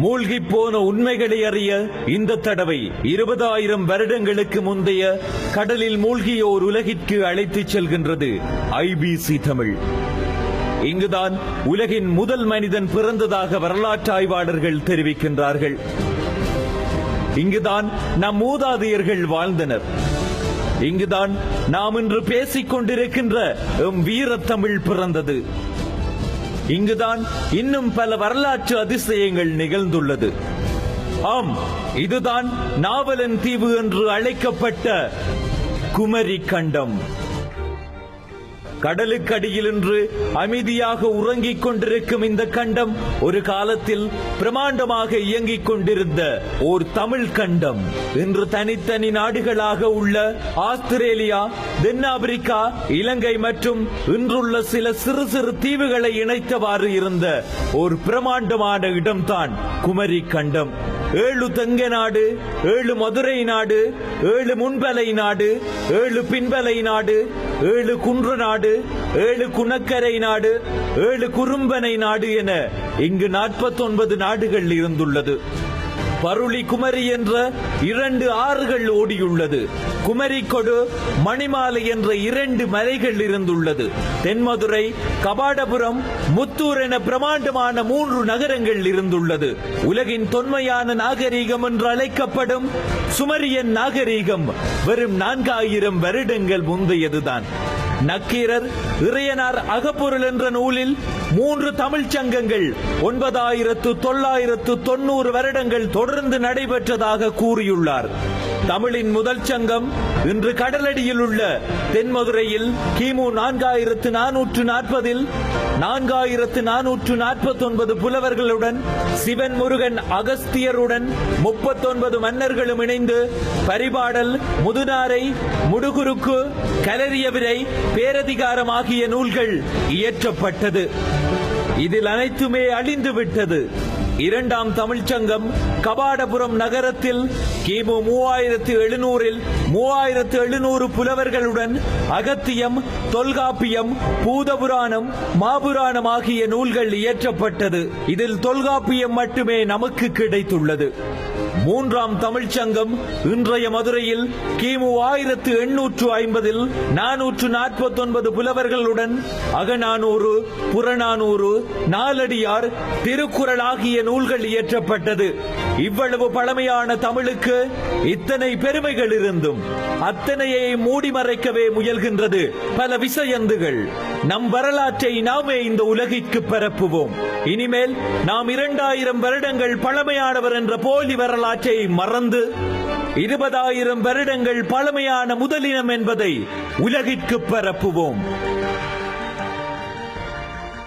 மூழ்கி போன உண்மைகளை அறிய இந்த தடவை 20,000 வருடங்களுக்கு முந்தைய கடலில் மூழ்கிய ஒரு உலகிற்கு அழைத்துச் செல்கின்றது ஐபிசி தமிழ். இங்குதான் உலகின் முதல் மனிதன் பிறந்ததாக வரலாற்று ஆய்வாளர்கள் தெரிவிக்கின்றார்கள். இங்குதான் நம் மூதாதையர்கள் வாழ்ந்தனர். இங்குதான் நாம் இன்று பேசிக் கொண்டிருக்கின்ற வீரத்தமிழ் பிறந்தது. இங்குதான் இன்னும் பல வரலாற்று அதிசயங்கள் நிகழ்ந்துள்ளது. ஆம், இதுதான் நாவலன் தீவு என்று அழைக்கப்பட்ட குமரி கண்டம். கடலுக்கடியில் இன்று அமைதியாக உறங்கிக் கொண்டிருக்கும் இந்த கண்டம் ஒரு காலத்தில் பிரமாண்டமாக இயங்கிக் கொண்டிருந்த ஓர் தமிழ் கண்டம். இன்று தனித்தனி நாடுகளாக உள்ள ஆஸ்திரேலியா, தென்னாப்பிரிக்கா, இலங்கை மற்றும் இன்றுள்ள சில சிறு சிறு தீவுகளை இணைத்தவாறு இருந்த ஒரு பிரமாண்டமான இடம்தான் குமரி கண்டம். 7 தெங்க நாடு, 7 மதுரை நாடு, 7 முன்பலை நாடு, 7 பின்பலை நாடு, 7 குன்ற நாடு, 7 குணக்கரை நாடு, 7 குறும்பனை நாடு என இங்கு 49 நாடுகள் இருந்துள்ளது. பருளி குமரி என்ற 2 ஆறுகள் ஓடியுள்ளது. குமரிக்கொடு, மணிமாலை என்ற 2 மலைகள் இருந்துள்ளது. தென்மதுரை, கபாடபுரம், முத்தூர் என பிரமாண்டமான 3 நகரங்கள் இருந்துள்ளது. உலகின் தொன்மையான நாகரீகம் என்று அழைக்கப்படும் சுமரியன் நாகரீகம் வெறும் 4000 வருடங்கள் முந்தையதுதான். நக்கீரர் இறையனார் அகப்பொருள் என்ற நூலில் 3 தமிழ்ச் சங்கங்கள் 9990 வருடங்கள் தொடர்ந்து நடைபெற்றதாக கூறியுள்ளார். தமிழின் முதல் சங்கம் இன்று கடலடியில் உள்ள தென்மதுரையில் கிமு 4440 4449 புலவர்களுடன் சிவன், முருகன், அகஸ்தியருடன் 39 மன்னர்களும் இணைந்து பரிபாடல், முதுநாரை, முடுகுருக்கு, கலரியவிரை, பேரதிகாரம் ஆகிய நூல்கள் இயற்றப்பட்டது. இதில் அனைத்துமே அழிந்துவிட்டது. 2ஆம் தமிழ்ச்சங்கம் கபாடபுரம் நகரத்தில் கிமு 3700 3700 புலவர்களுடன் அகத்தியம், தொல்காப்பியம், பூதபுராணம், மாபுராணம் ஆகிய நூல்கள் இயற்றப்பட்டது. இதில் தொல்காப்பியம் மட்டுமே நமக்கு கிடைத்துள்ளது. 3ஆம் தமிழ்ச்சங்கம் இன்றைய மதுரையில் கிமு 1850 449 புலவர்களுடன் அகநானூறு, புறநானூறு, நாலடியார், திருக்குறள் ஆகிய நூல்கள் இயற்றப்பட்டது. இவ்வளவு பழமையான தமிழுக்கு இத்தனை பெருமைகள் இருந்தும் அத்தனையை மூடி மறைக்கவே முயல்கின்றது பல விசயந்துகள். நம் வரலாற்றை நாமே இந்த உலகிற்கு பரப்புவோம். இனிமேல் நாம் 2000 வருடங்கள் பழமையானவர் என்ற போலி வரலாற்றை மறந்து 20,000 வருடங்கள் பழமையான முதலினம் என்பதை உலகிற்கு பரப்புவோம்.